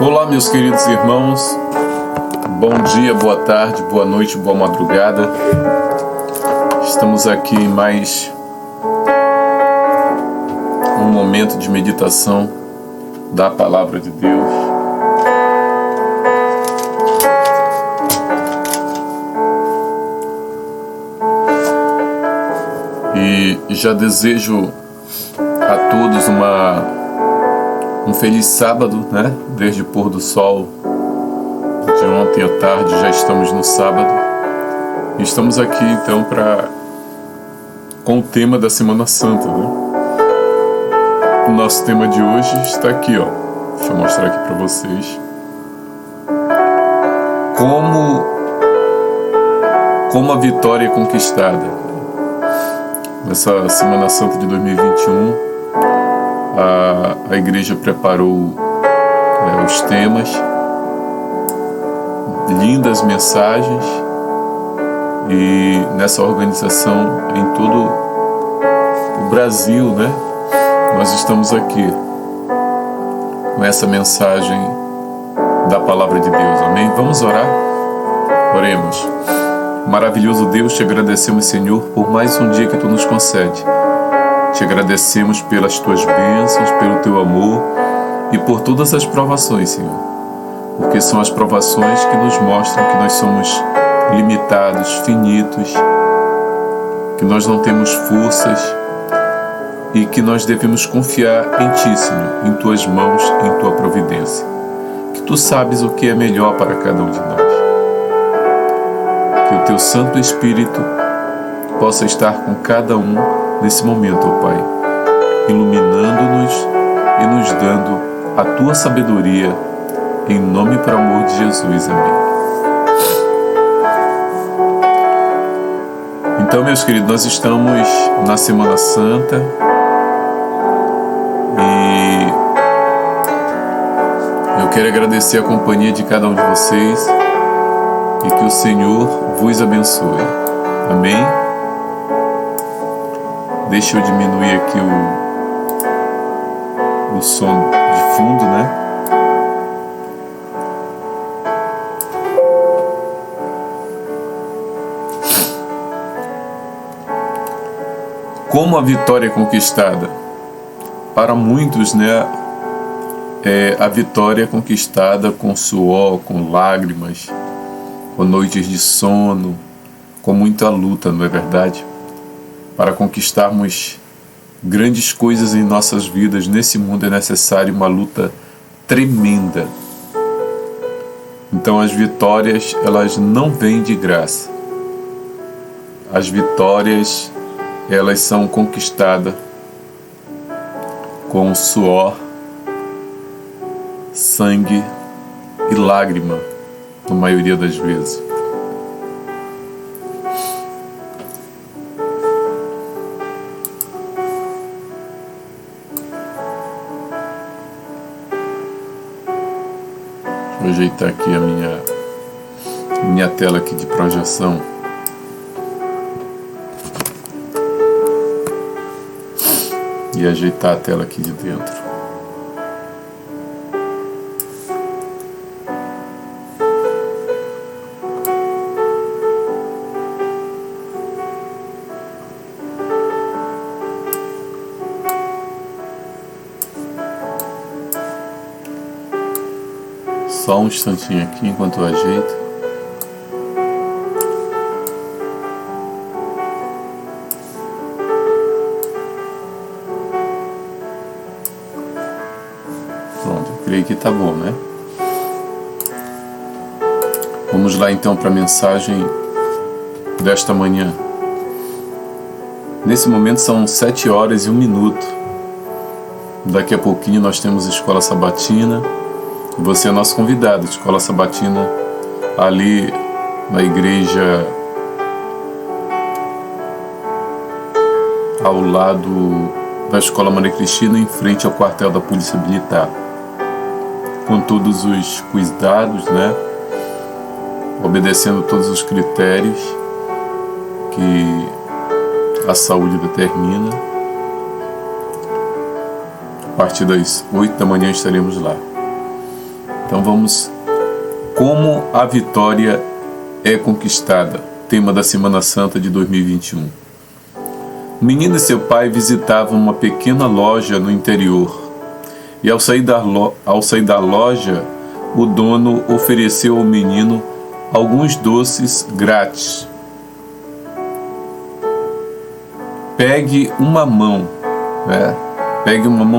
Olá, meus queridos irmãos, bom dia, boa tarde, boa noite, boa madrugada. Estamos aqui em mais um momento de meditação da Palavra de Deus. E já desejo a todos um feliz sábado, né? Desde o pôr do sol de ontem à tarde, já estamos no sábado. E estamos aqui então com o tema da Semana Santa, né? O nosso tema de hoje está aqui, ó. Deixa eu mostrar aqui para vocês. Como a vitória é conquistada. Nessa Semana Santa de 2021, a igreja preparou os temas, lindas mensagens, e nessa organização em todo o Brasil, né? Nós estamos aqui com essa mensagem da Palavra de Deus, amém? Vamos orar? Oremos. Maravilhoso Deus, te agradecemos, Senhor, por mais um dia que Tu nos concede. Te agradecemos pelas Tuas bênçãos, pelo Teu amor e por todas as provações, Senhor. Porque são as provações que nos mostram que nós somos limitados, finitos, que nós não temos forças e que nós devemos confiar em Ti, Senhor, em Tuas mãos, em Tua providência. Que Tu sabes o que é melhor para cada um de nós. Que o Teu Santo Espírito possa estar com cada um nesse momento, ó Pai, iluminando-nos e nos dando a Tua sabedoria, em nome e por amor de Jesus, amém. Então, meus queridos, nós estamos na Semana Santa e eu quero agradecer a companhia de cada um de vocês e que o Senhor vos abençoe, amém? Deixa eu diminuir aqui o som de fundo, né? Como a vitória é conquistada? Para muitos, né? A vitória é conquistada com suor, com lágrimas, com noites de sono, com muita luta, não é verdade? Para conquistarmos grandes coisas em nossas vidas, nesse mundo é necessário uma luta tremenda. Então as vitórias, elas não vêm de graça. As vitórias, elas são conquistadas com suor, sangue e lágrima, na maioria das vezes. Vou ajeitar aqui a minha tela aqui de projeção. E ajeitar a tela aqui de dentro. Só um instantinho aqui enquanto eu ajeito. Pronto, eu creio que tá bom, né? Vamos lá então para a mensagem desta manhã. Nesse momento são 7h01. Daqui a pouquinho nós temos escola sabatina. Você é nosso convidado, escola sabatina, ali na igreja ao lado da Escola Maria Cristina, em frente ao quartel da Polícia Militar, com todos os cuidados, né? Obedecendo todos os critérios que a saúde determina. A partir das 8 da manhã estaremos lá. Então vamos, como a vitória é conquistada, tema da Semana Santa de 2021. O menino e seu pai visitavam uma pequena loja no interior, e ao sair da loja, o dono ofereceu ao menino alguns doces grátis. Pegue uma mão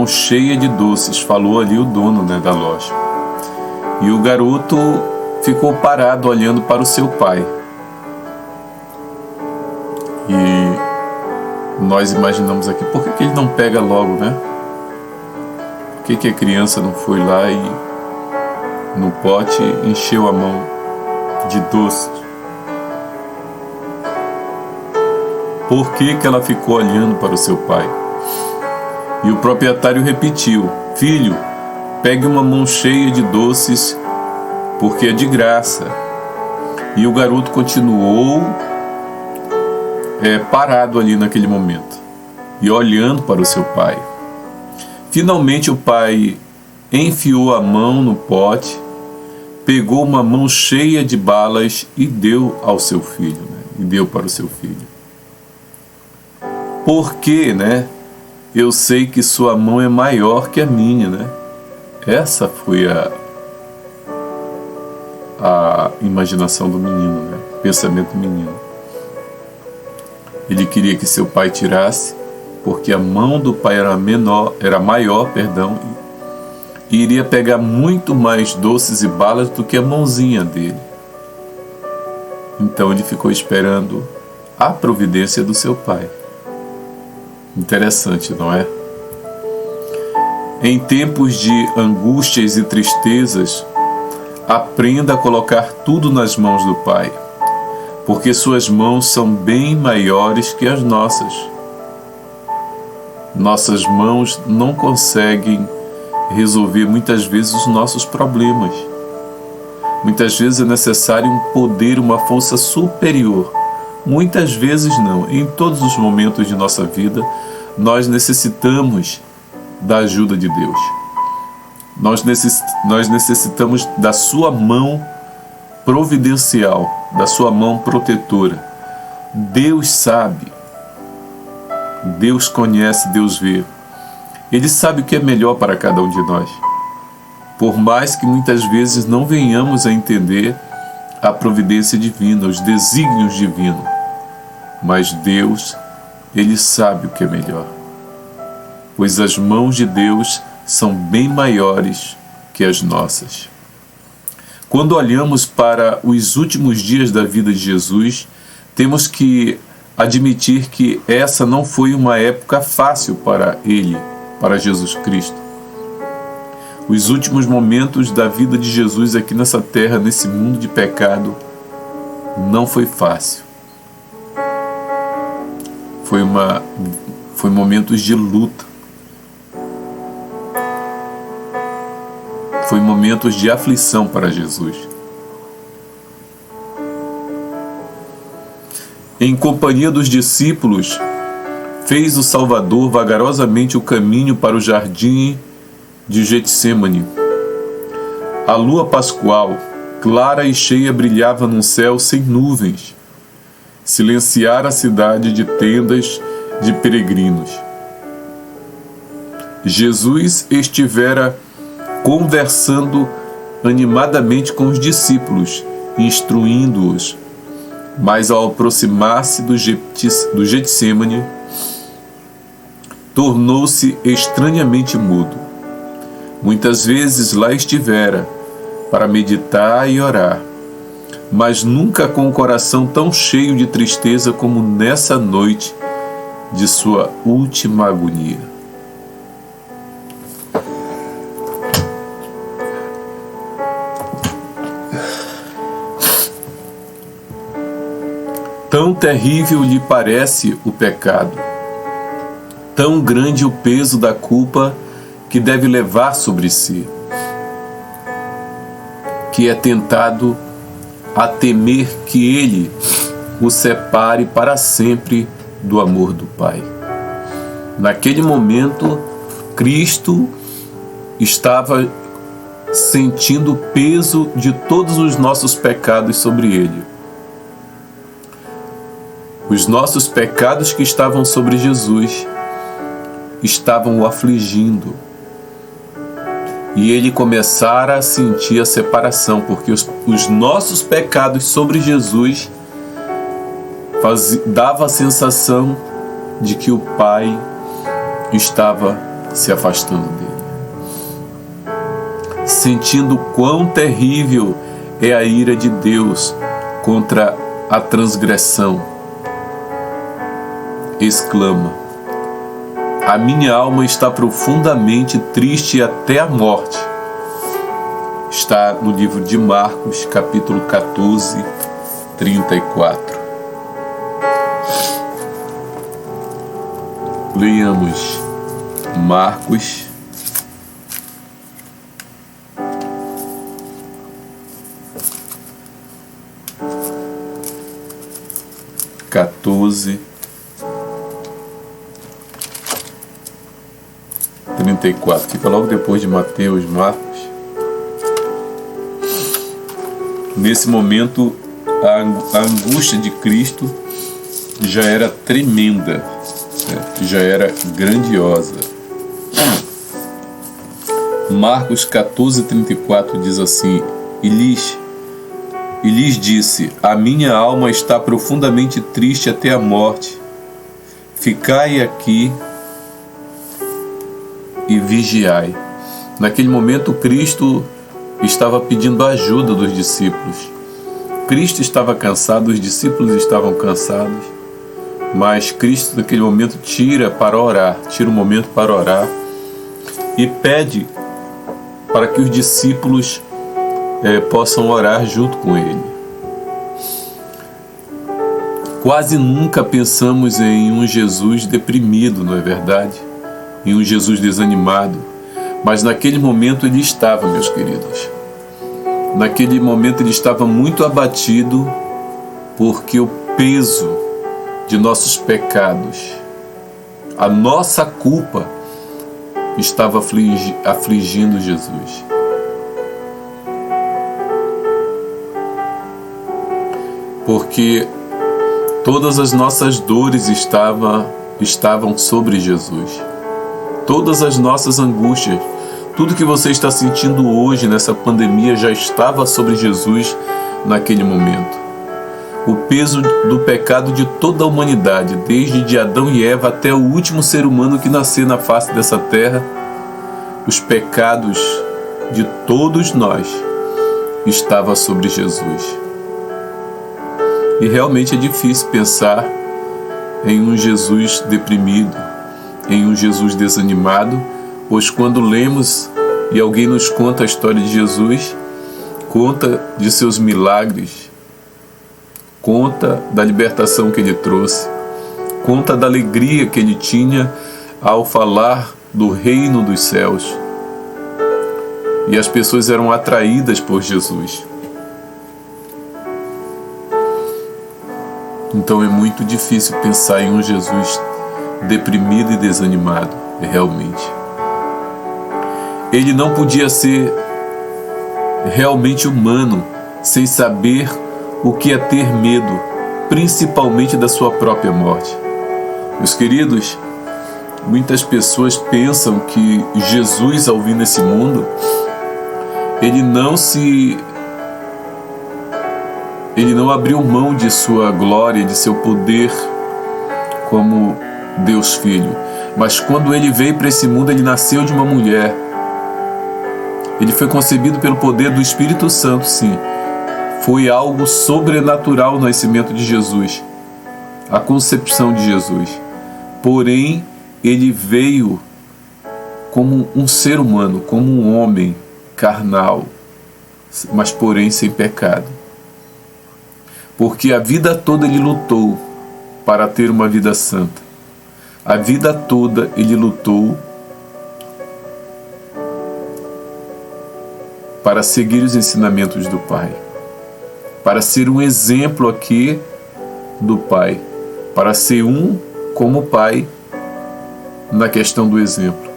cheia de doces, falou ali o dono, da loja. E o garoto ficou parado olhando para o seu pai. E nós imaginamos aqui, por que ele não pega logo, Por que a criança não foi lá e no pote encheu a mão de doces? Por que ela ficou olhando para o seu pai? E o proprietário repetiu: filho, pegue uma mão cheia de doces, porque é de graça. E o garoto continuou parado ali naquele momento e olhando para o seu pai. Finalmente o pai enfiou a mão no pote, pegou uma mão cheia de balas e deu ao seu filho, e deu para o seu filho. Porque, eu sei que sua mão é maior que a minha, Essa foi a imaginação do menino, o pensamento do menino. Ele queria que seu pai tirasse, porque a mão do pai era maior, e iria pegar muito mais doces e balas do que a mãozinha dele. Então ele ficou esperando a providência do seu pai. Interessante, não é? Em tempos de angústias e tristezas, aprenda a colocar tudo nas mãos do Pai, porque suas mãos são bem maiores que as nossas. Nossas mãos não conseguem resolver muitas vezes os nossos problemas. Muitas vezes é necessário um poder, uma força superior. Muitas vezes não. Em todos os momentos de nossa vida, nós necessitamos da ajuda de Deus. Nós necessitamos da sua mão providencial, da sua mão protetora. Deus sabe, Deus conhece, Deus vê. Ele sabe o que é melhor para cada um de nós. Por mais que muitas vezes não venhamos a entender a providência divina, os desígnios divinos, mas Deus, Ele sabe o que é melhor, pois as mãos de Deus são bem maiores que as nossas. Quando olhamos para os últimos dias da vida de Jesus, temos que admitir que essa não foi uma época fácil para Ele, para Jesus Cristo. Os últimos momentos da vida de Jesus aqui nessa terra, nesse mundo de pecado, não foi fácil. Foi momentos de luta. Foi momentos de aflição para Jesus. Em companhia dos discípulos, fez o Salvador vagarosamente o caminho para o jardim de Getsêmani. A lua pascual, clara e cheia, brilhava num céu sem nuvens. Silenciara a cidade de tendas de peregrinos. Jesus estivera conversando animadamente com os discípulos, instruindo-os, mas ao aproximar-se do Getsêmani, tornou-se estranhamente mudo. Muitas vezes lá estivera para meditar e orar, mas nunca com o coração tão cheio de tristeza como nessa noite de sua última agonia. Tão terrível lhe parece o pecado, tão grande o peso da culpa que deve levar sobre si, que é tentado a temer que ele o separe para sempre do amor do Pai. Naquele momento, Cristo estava sentindo o peso de todos os nossos pecados sobre ele. Os nossos pecados que estavam sobre Jesus estavam o afligindo. E ele começara a sentir a separação, porque os nossos pecados sobre Jesus dava a sensação de que o Pai estava se afastando dele. Sentindo quão terrível é a ira de Deus contra a transgressão, exclama: a minha alma está profundamente triste até a morte. Está no livro de Marcos, capítulo 14, 34. Leiamos Marcos 14, 34. Fica logo depois de Mateus, Marcos. Nesse momento, a angústia de Cristo já era tremenda, já era grandiosa. Marcos 14, 34 diz assim: E lhes disse: a minha alma está profundamente triste até a morte. Ficai aqui e vigiai. Naquele momento, Cristo estava pedindo a ajuda dos discípulos. Cristo estava cansado, os discípulos estavam cansados, mas Cristo naquele momento tira um momento para orar e pede para que os discípulos possam orar junto com ele. Quase nunca pensamos em um Jesus deprimido, não é verdade? Em um Jesus desanimado. Mas naquele momento ele estava, meus queridos. Naquele momento ele estava muito abatido, porque o peso de nossos pecados, a nossa culpa, estava afligindo Jesus. Porque todas as nossas dores estavam sobre Jesus. Todas as nossas angústias, tudo que você está sentindo hoje nessa pandemia já estava sobre Jesus naquele momento. O peso do pecado de toda a humanidade, desde de Adão e Eva até o último ser humano que nasceu na face dessa terra, os pecados de todos nós estavam sobre Jesus. E realmente é difícil pensar em um Jesus deprimido, em um Jesus desanimado, pois quando lemos e alguém nos conta a história de Jesus, conta de seus milagres, conta da libertação que ele trouxe, conta da alegria que ele tinha ao falar do reino dos céus. E as pessoas eram atraídas por Jesus. Então é muito difícil pensar em um Jesus deprimido e desanimado, realmente. Ele não podia ser realmente humano sem saber o que é ter medo, principalmente da sua própria morte. Meus queridos, muitas pessoas pensam que Jesus, ao vir nesse mundo, ele não abriu mão de sua glória, de seu poder como Deus Filho. Mas quando ele veio para esse mundo, ele nasceu de uma mulher. Ele foi concebido pelo poder do Espírito Santo, sim. Foi algo sobrenatural o nascimento de Jesus, a concepção de Jesus. Porém, ele veio como um ser humano, como um homem carnal, mas porém sem pecado. Porque a vida toda ele lutou para ter uma vida santa. A vida toda ele lutou para seguir os ensinamentos do Pai, para ser um exemplo aqui do Pai, para ser um como o Pai na questão do exemplo,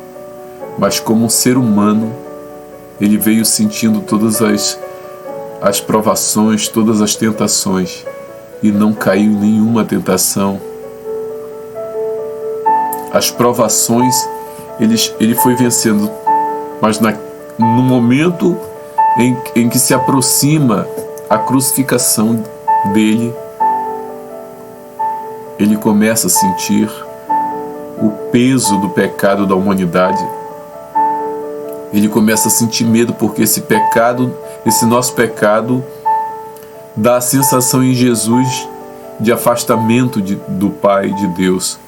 mas como um ser humano Ele veio sentindo todas as provações, todas as tentações, e não caiu em nenhuma tentação. As provações ele foi vencendo, mas no momento em que se aproxima a crucificação dele, ele começa a sentir o peso do pecado da humanidade. Ele começa a sentir medo, porque esse nosso pecado, dá a sensação em Jesus de afastamento do Pai, de Deus,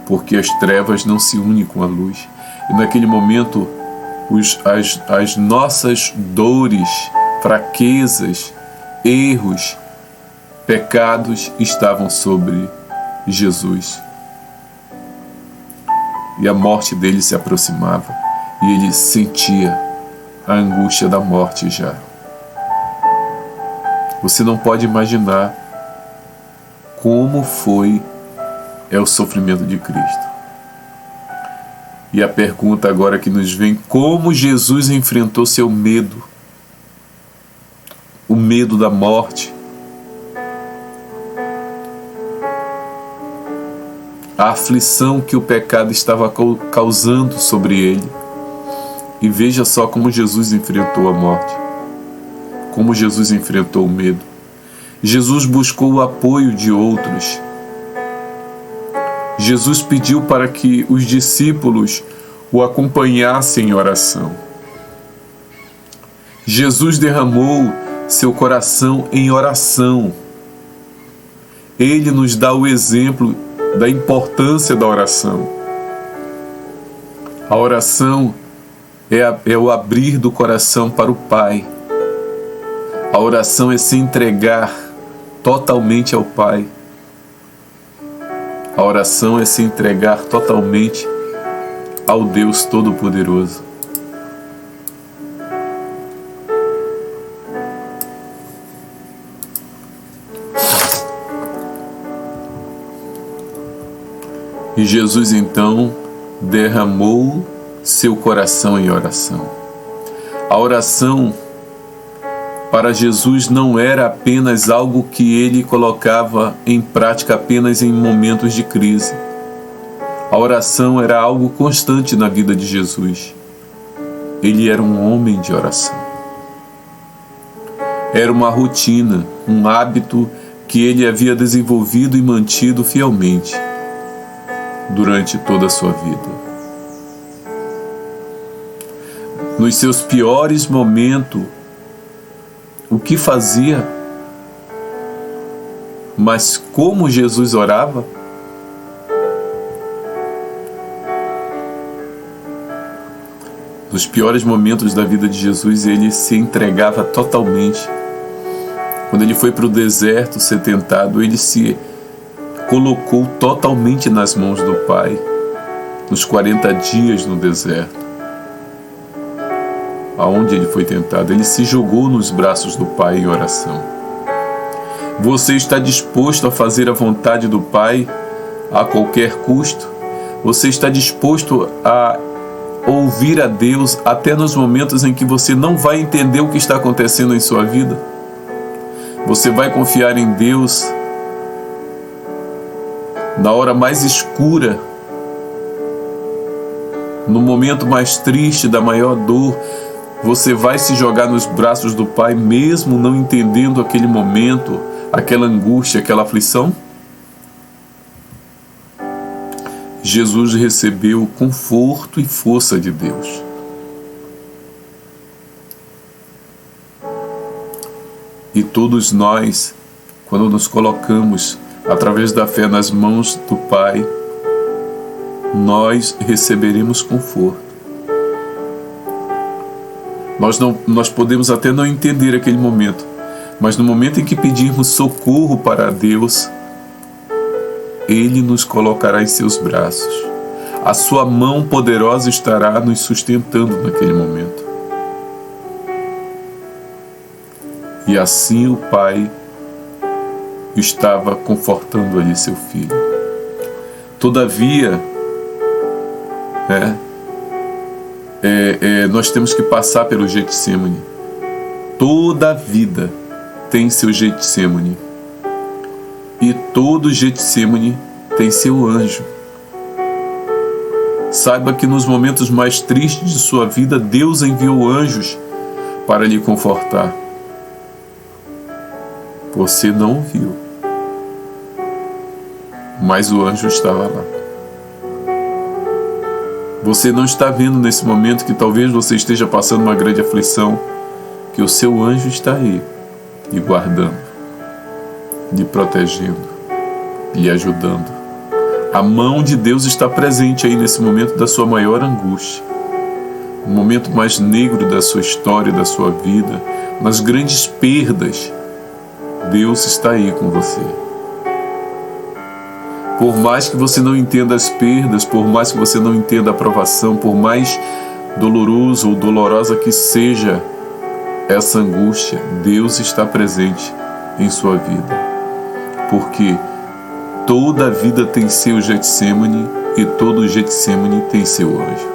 porque as trevas não se unem com a luz. E naquele momento, as nossas dores, fraquezas, erros, pecados estavam sobre Jesus. E a morte dele se aproximava, e ele sentia a angústia da morte já. Você não pode imaginar como é o sofrimento de Cristo. E a pergunta agora que nos vem: como Jesus enfrentou seu medo? O medo da morte. A aflição que o pecado estava causando sobre ele. E veja só como Jesus enfrentou a morte. Como Jesus enfrentou o medo. Jesus buscou o apoio de outros. Jesus pediu para que os discípulos o acompanhassem em oração. Jesus derramou seu coração em oração. Ele nos dá o exemplo da importância da oração. A oração é o abrir do coração para o Pai. A oração é se entregar totalmente ao Pai. A oração é se entregar totalmente ao Deus Todo-Poderoso. E Jesus então derramou seu coração em oração. A oração para Jesus não era apenas algo que ele colocava em prática apenas em momentos de crise. A oração era algo constante na vida de Jesus. Ele era um homem de oração. Era uma rotina, um hábito que ele havia desenvolvido e mantido fielmente durante toda a sua vida. Nos seus piores momentos, o que fazia? Mas como Jesus orava? Nos piores momentos da vida de Jesus, ele se entregava totalmente. Quando ele foi para o deserto ser tentado, ele se colocou totalmente nas mãos do Pai, nos 40 dias no deserto. Aonde ele foi tentado, ele se jogou nos braços do Pai em oração. Você está disposto a fazer a vontade do Pai a qualquer custo? Você está disposto a ouvir a Deus até nos momentos em que você não vai entender o que está acontecendo em sua vida? Você vai confiar em Deus na hora mais escura, no momento mais triste, da maior dor? Você vai se jogar nos braços do Pai, mesmo não entendendo aquele momento, aquela angústia, aquela aflição? Jesus recebeu conforto e força de Deus. E todos nós, quando nos colocamos através da fé nas mãos do Pai, nós receberemos conforto. Nós podemos até não entender aquele momento, mas no momento em que pedirmos socorro para Deus, Ele nos colocará em seus braços. A sua mão poderosa estará nos sustentando naquele momento. E assim o Pai estava confortando ali seu filho. Todavia, nós temos que passar pelo Getsêmani. Toda a vida tem seu Getsêmani. E todo Getsêmani tem seu anjo. Saiba que nos momentos mais tristes de sua vida, Deus enviou anjos para lhe confortar. Você não o viu, mas o anjo estava lá. Você não está vendo nesse momento que talvez você esteja passando uma grande aflição, que o seu anjo está aí, lhe guardando, lhe protegendo, lhe ajudando. A mão de Deus está presente aí nesse momento da sua maior angústia, no momento mais negro da sua história, da sua vida, nas grandes perdas. Deus está aí com você. Por mais que você não entenda as perdas, por mais que você não entenda a provação, por mais doloroso ou dolorosa que seja essa angústia, Deus está presente em sua vida. Porque toda a vida tem seu Getsêmani e todo Getsêmani tem seu anjo.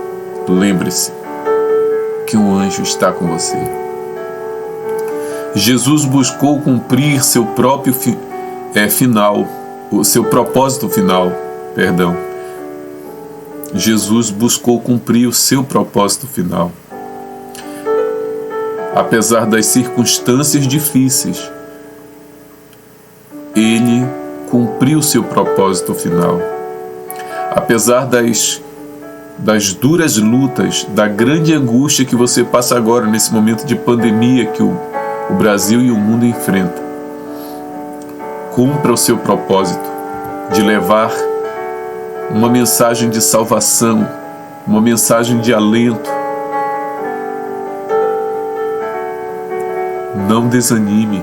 Lembre-se que um anjo está com você. Jesus buscou cumprir seu próprio seu propósito final. Jesus buscou cumprir o seu propósito final. Apesar das circunstâncias difíceis, ele cumpriu seu propósito final. Apesar das duras lutas, da grande angústia que você passa agora nesse momento de pandemia que o Brasil e o mundo enfrentam, cumpra o seu propósito de levar uma mensagem de salvação, uma mensagem de alento. Não desanime,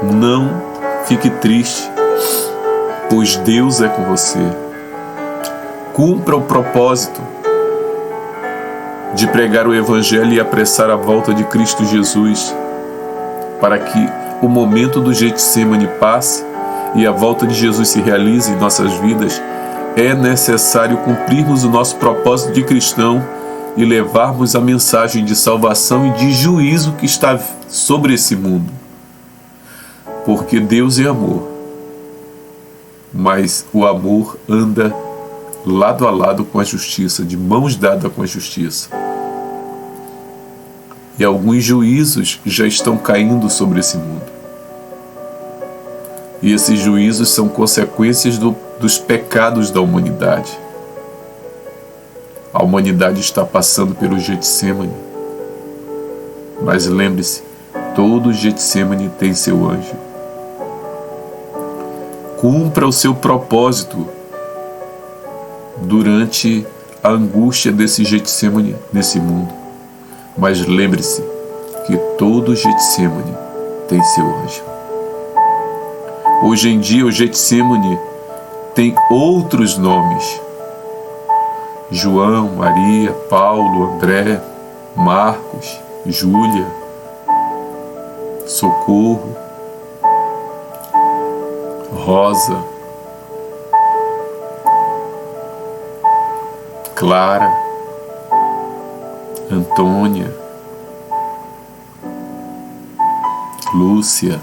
não fique triste, pois Deus é com você. Cumpra o propósito de pregar o Evangelho e apressar a volta de Cristo Jesus, para que o momento do Getsêmani passe e a volta de Jesus se realize em nossas vidas. É necessário cumprirmos o nosso propósito de cristão e levarmos a mensagem de salvação e de juízo que está sobre esse mundo. Porque Deus é amor, mas o amor anda lado a lado com a justiça, de mãos dadas com a justiça. E alguns juízos já estão caindo sobre esse mundo. E esses juízos são consequências dos pecados da humanidade. A humanidade está passando pelo Getsêmani. Mas lembre-se, todo Getsêmani tem seu anjo. Cumpra o seu propósito durante a angústia desse Getsêmani nesse mundo. Mas lembre-se que todo Getsêmani tem seu anjo. Hoje em dia o Getsêmani tem outros nomes: João, Maria, Paulo, André, Marcos, Júlia, Socorro, Rosa, Clara, Antônia, Lúcia,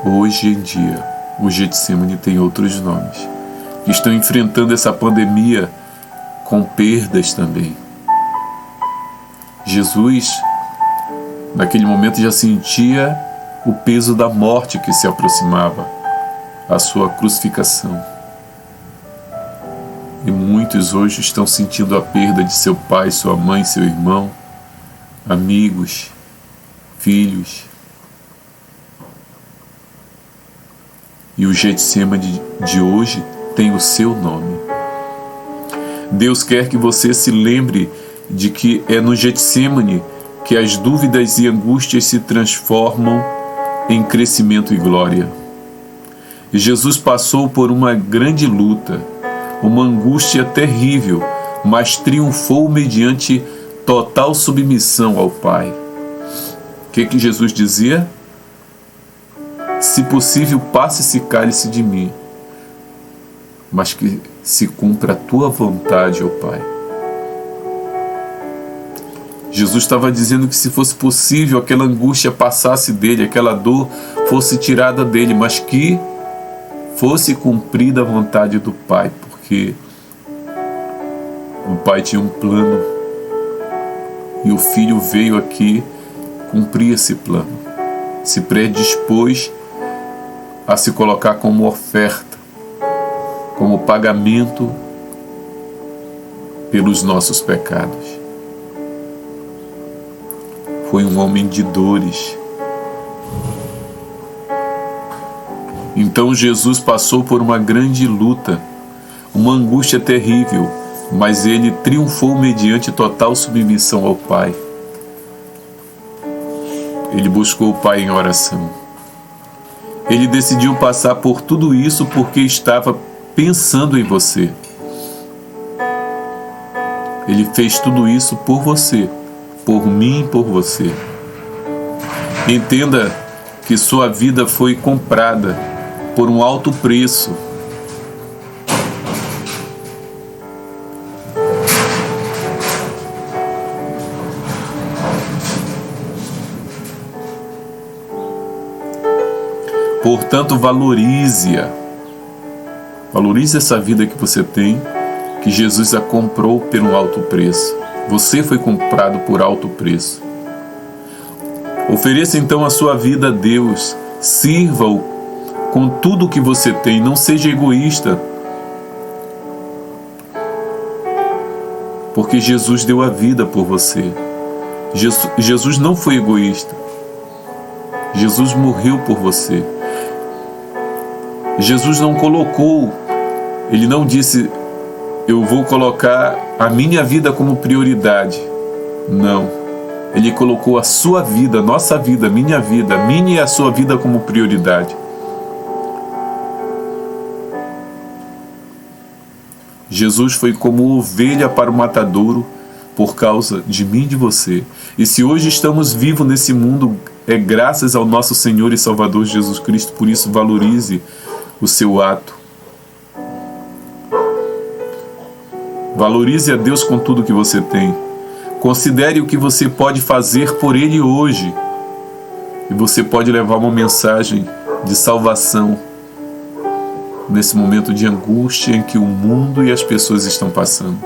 hoje em dia o Getsêmani tem outros nomes que estão enfrentando essa pandemia com perdas também. Jesus, naquele momento, já sentia o peso da morte que se aproximava, a sua crucificação. E muitos hoje estão sentindo a perda de seu pai, sua mãe, seu irmão, amigos, filhos. E o Getsêmani de hoje tem o seu nome. Deus quer que você se lembre de que é no Getsêmani que as dúvidas e angústias se transformam em crescimento e glória. E Jesus passou por uma grande luta, uma angústia terrível, mas triunfou mediante total submissão ao Pai. O que Jesus dizia? Se possível, passe esse cálice de mim, mas que se cumpra a tua vontade, ó Pai. Jesus estava dizendo que se fosse possível aquela angústia passasse dele, aquela dor fosse tirada dele, mas que fosse cumprida a vontade do Pai, porque o Pai tinha um plano e o Filho veio aqui cumprir esse plano, se predispôs a se colocar como oferta, como pagamento pelos nossos pecados. Foi um homem de dores. Então Jesus passou por uma grande luta, uma angústia terrível, mas ele triunfou mediante total submissão ao Pai. Ele buscou o Pai em oração. Ele decidiu passar por tudo isso porque estava pensando em você. Ele fez tudo isso por você, por mim e por você. Entenda que sua vida foi comprada por um alto preço. Portanto, valorize-a. Valorize essa vida que você tem, que Jesus a comprou por um alto preço. Você foi comprado por alto preço. Ofereça então a sua vida a Deus. Sirva-o com tudo o que você tem. Não seja egoísta. Porque Jesus deu a vida por você. Jesus não foi egoísta. Jesus morreu por você. Jesus não colocou, ele não disse, eu vou colocar a minha vida como prioridade. Não. Ele colocou a sua vida, a nossa vida, a minha e a sua vida como prioridade. Jesus foi como ovelha para o matadouro por causa de mim e de você. E se hoje estamos vivos nesse mundo, é graças ao nosso Senhor e Salvador Jesus Cristo. Por isso, valorize o seu ato. Valorize a Deus com tudo que você tem. Considere o que você pode fazer por Ele hoje. E você pode levar uma mensagem de salvação nesse momento de angústia em que o mundo e as pessoas estão passando.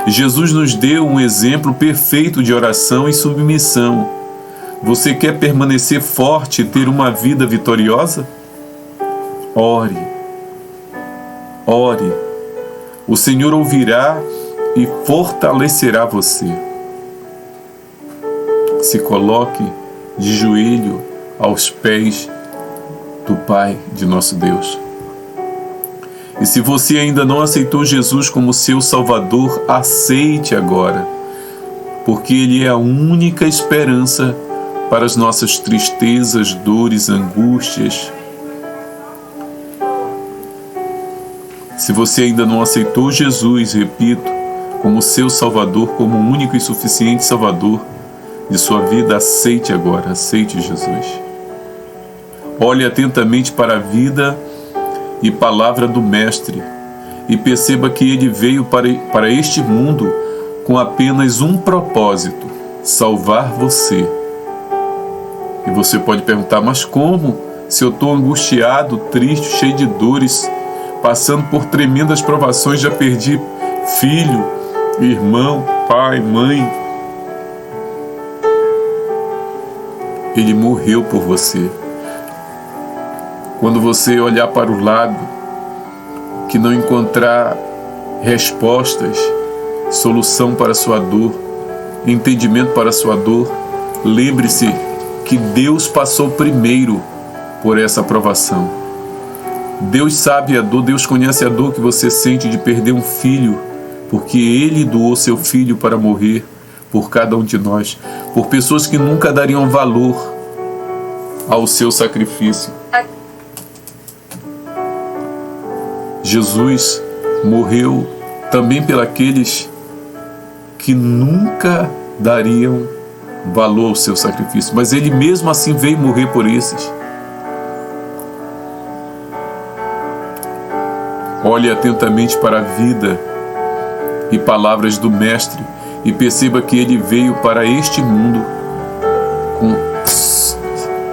Jesus nos deu um exemplo perfeito de oração e submissão. Você quer permanecer forte e ter uma vida vitoriosa? Ore. Ore. O Senhor ouvirá e fortalecerá você. Se coloque de joelho aos pés do Pai de nosso Deus. E se você ainda não aceitou Jesus como seu Salvador, aceite agora, porque Ele é a única esperança para as nossas tristezas, dores, angústias. Se você ainda não aceitou Jesus, repito, como seu Salvador, como o único e suficiente Salvador de sua vida, aceite agora, aceite Jesus. Olhe atentamente para a vida e palavra do Mestre e perceba que ele veio para este mundo com apenas um propósito: salvar você. E você pode perguntar, mas como? Se eu estou angustiado, triste, cheio de dores, passando por tremendas provações, já perdi filho, irmão, pai, mãe. Ele morreu por você. Quando você olhar para o lado, que não encontrar respostas, solução para a sua dor, entendimento para a sua dor, lembre-se que Deus passou primeiro por essa provação. Deus sabe a dor, Deus conhece a dor que você sente de perder um filho, porque Ele doou seu filho para morrer por cada um de nós, por pessoas que nunca dariam valor ao seu sacrifício. Jesus morreu também pelos que nunca dariam valor ao seu sacrifício, mas Ele mesmo assim veio morrer por esses. olhe atentamente para a vida e palavras do Mestre e perceba que ele veio para este mundo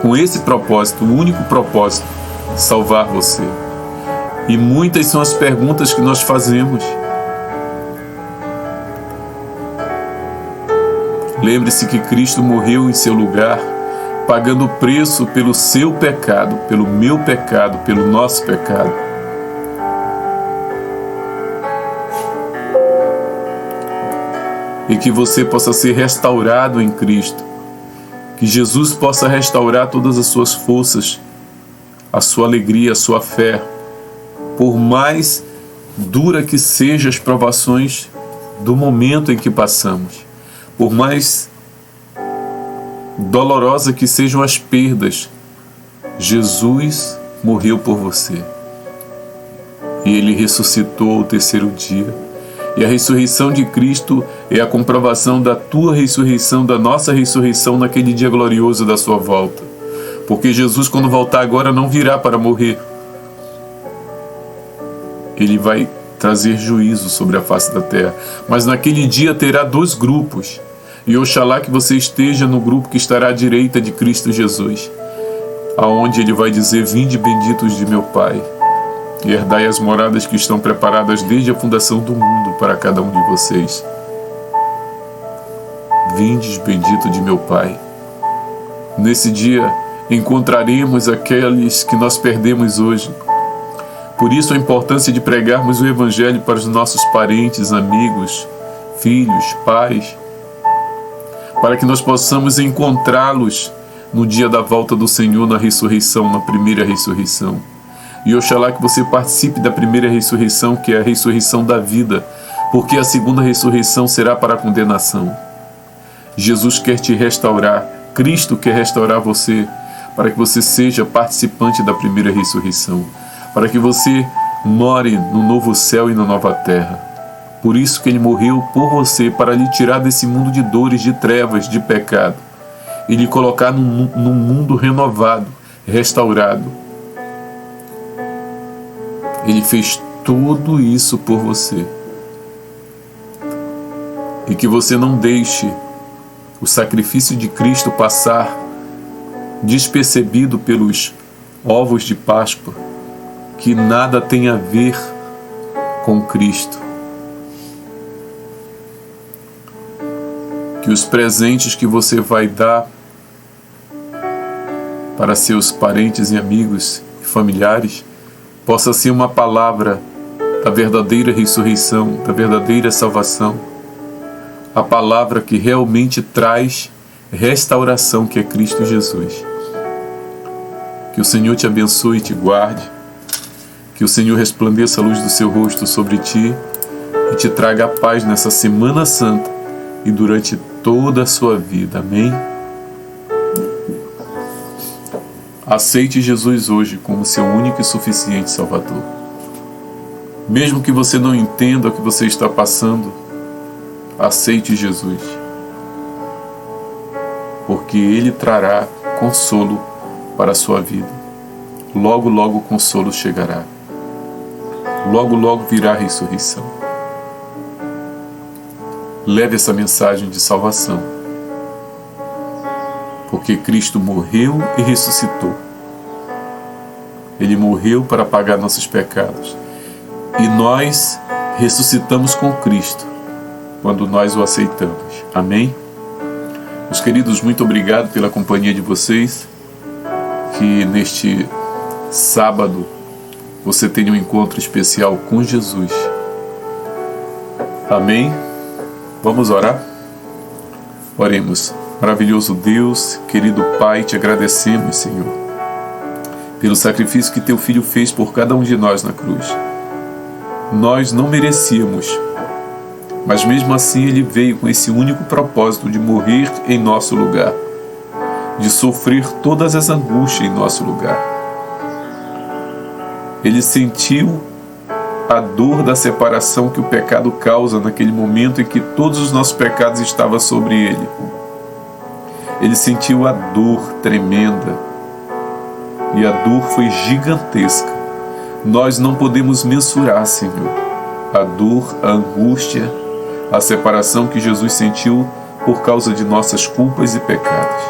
com esse propósito, o único propósito, salvar você. E muitas são as perguntas que nós fazemos. Lembre-se que Cristo morreu em seu lugar, pagando o preço pelo seu pecado, pelo meu pecado, pelo nosso pecado. E que você possa ser restaurado em Cristo. Que Jesus possa restaurar todas as suas forças, a sua alegria, a sua fé. Por mais dura que sejam as provações do momento em que passamos, por mais dolorosa que sejam as perdas, Jesus morreu por você. E Ele ressuscitou ao terceiro dia. E a ressurreição de Cristo é a comprovação da tua ressurreição, da nossa ressurreição naquele dia glorioso da sua volta. Porque Jesus, quando voltar agora, não virá para morrer. Ele vai trazer juízo sobre a face da terra. Mas naquele dia terá 2 grupos. E oxalá que você esteja no grupo que estará à direita de Cristo Jesus, aonde Ele vai dizer: vinde benditos de meu Pai, e herdai as moradas que estão preparadas desde a fundação do mundo para cada um de vocês. Vindes bendito de meu Pai. Nesse dia encontraremos aqueles que nós perdemos hoje. Por isso a importância de pregarmos o Evangelho para os nossos parentes, amigos, filhos, pais, para que nós possamos encontrá-los no dia da volta do Senhor, na ressurreição, na primeira ressurreição. E oxalá que você participe da primeira ressurreição, que é a ressurreição da vida, porque a segunda ressurreição será para a condenação. Jesus quer te restaurar, Cristo quer restaurar você, para que você seja participante da primeira ressurreição, para que você more no novo céu e na nova terra. Por isso que Ele morreu por você, para lhe tirar desse mundo de dores, de trevas, de pecado, e lhe colocar num mundo renovado, restaurado. Ele fez tudo isso por você. E que você não deixe o sacrifício de Cristo passar despercebido pelos ovos de Páscoa, que nada tem a ver com Cristo. Que os presentes que você vai dar para seus parentes e amigos e familiares possa ser uma palavra da verdadeira ressurreição, da verdadeira salvação, a palavra que realmente traz restauração, que é Cristo Jesus. Que o Senhor te abençoe e te guarde, que o Senhor resplandeça a luz do seu rosto sobre ti e te traga a paz nessa Semana Santa e durante toda a sua vida. Amém? Aceite Jesus hoje como seu único e suficiente Salvador. Mesmo que você não entenda o que você está passando, aceite Jesus, porque Ele trará consolo para a sua vida. Logo, logo o consolo chegará. Logo, logo virá a ressurreição. Leve essa mensagem de salvação, porque Cristo morreu e ressuscitou. Ele morreu para pagar nossos pecados. E nós ressuscitamos com Cristo quando nós o aceitamos. Amém? Meus queridos, muito obrigado pela companhia de vocês. Que neste sábado você tenha um encontro especial com Jesus. Amém? Vamos orar? Oremos. Maravilhoso Deus, querido Pai, te agradecemos, Senhor, pelo sacrifício que Teu Filho fez por cada um de nós na cruz. Nós não merecíamos, mas mesmo assim Ele veio com esse único propósito de morrer em nosso lugar, de sofrer todas as angústias em nosso lugar. Ele sentiu a dor da separação que o pecado causa naquele momento em que todos os nossos pecados estavam sobre Ele. Ele sentiu a dor tremenda, e a dor foi gigantesca, Nós não podemos mensurar, Senhor, a dor, a angústia, a separação que Jesus sentiu por causa de nossas culpas e pecados.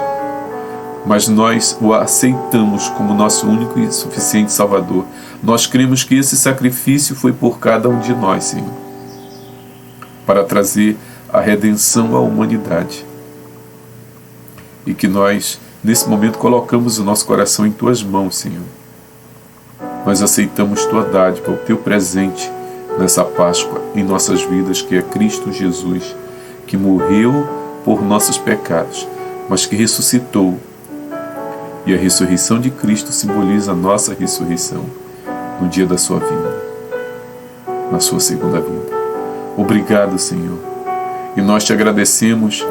Mas nós o aceitamos como nosso único e suficiente Salvador. Nós cremos que esse sacrifício foi por cada um de nós, Senhor, para trazer a redenção à humanidade. E que nós, nesse momento, colocamos o nosso coração em Tuas mãos, Senhor. Nós aceitamos Tua dádiva, o Teu presente nessa Páscoa em nossas vidas, que é Cristo Jesus, que morreu por nossos pecados, mas que ressuscitou. E a ressurreição de Cristo simboliza a nossa ressurreição no dia da Sua vinda, na Sua segunda vinda. Obrigado, Senhor. E nós Te agradecemos.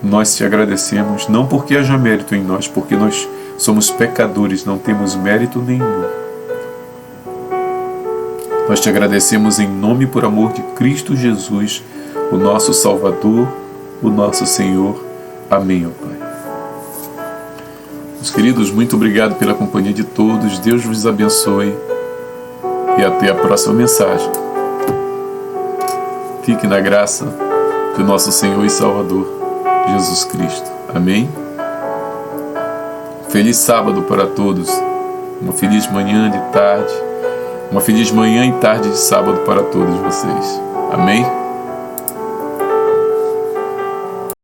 Nós Te agradecemos, não porque haja mérito em nós, porque nós somos pecadores, não temos mérito nenhum. Nós Te agradecemos em nome e por amor de Cristo Jesus, o nosso Salvador, o nosso Senhor. Amém, ó Pai. Meus queridos, muito obrigado pela companhia de todos. Deus vos abençoe e até a próxima mensagem. Fique na graça do nosso Senhor e Salvador, Jesus Cristo. Amém? Feliz sábado para todos. Uma feliz manhã de tarde. Uma feliz manhã e tarde de sábado para todos vocês. Amém?